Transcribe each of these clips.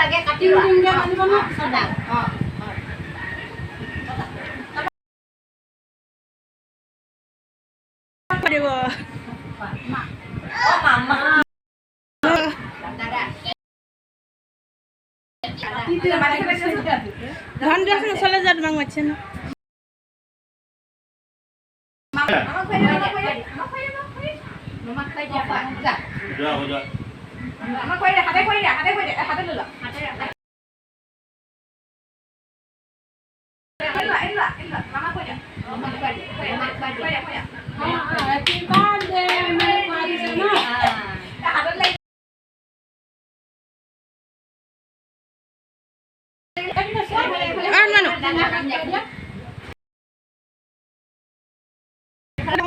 আগে কাটিবা নিমকে মানিব না সদা দিব ও মামা ধান দিয়েছেন চলে যাত মাং মারছে না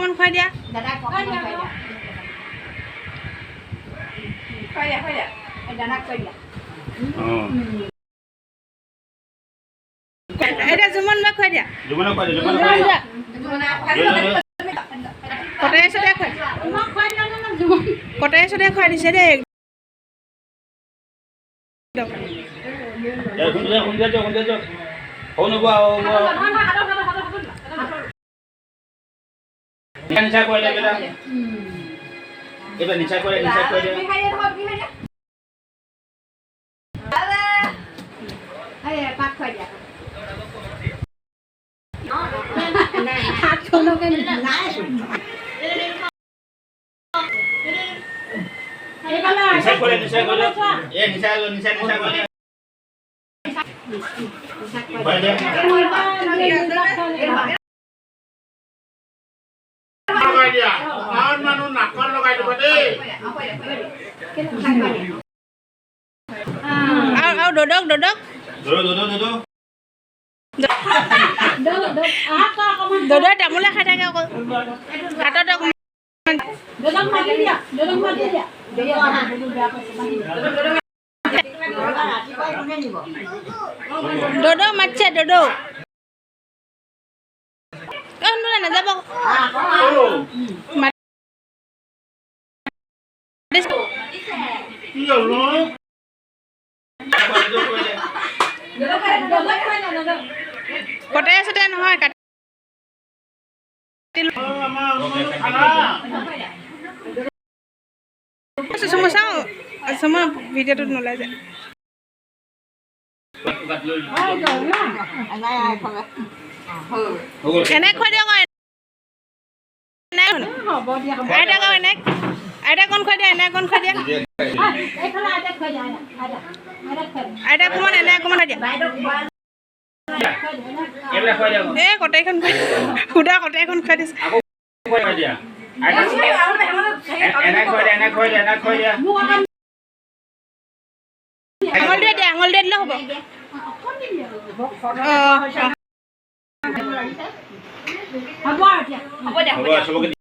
Con khoai đi. Dadah khoai dia. Khoai dia. Dadah khoai dia. Ada Zuman mak khoai dia. Zuman khoai dia. Kotanya sudah khoai. Mak khoai dia na Zuman. Kotanya sudah khoai di sini. Ya, kunci aja. Oh, nuba. Nicha khoai dia beda. Iba nicha khoai dia. Ayo, pak khoai dia. Hạt cho nó cái nãy. Nicha khoai dia. Nicha khoai dia. Khoai dia. Logai dia. Naon manu nakon logai tu tadi. Au dodok. Duduk. Dodok tak mulai khai থাকে আকৌ হাতত Dodok mati dia. dodok মাছে dodok kan dulu na যাব Iya loh. কটাই আছে নহয় কাটি sama video tu nolai যায় enek khoi dia kok enek ada kau enek ada kon khoi dia enek kon khoi dia ada kuman enek kuman dia Ebla khoi dia. kotai kon khoi udah kotai kon khoi dis Aku khoi dia. Enak khoi dia. angol dia lah hobo Apa dia? Coba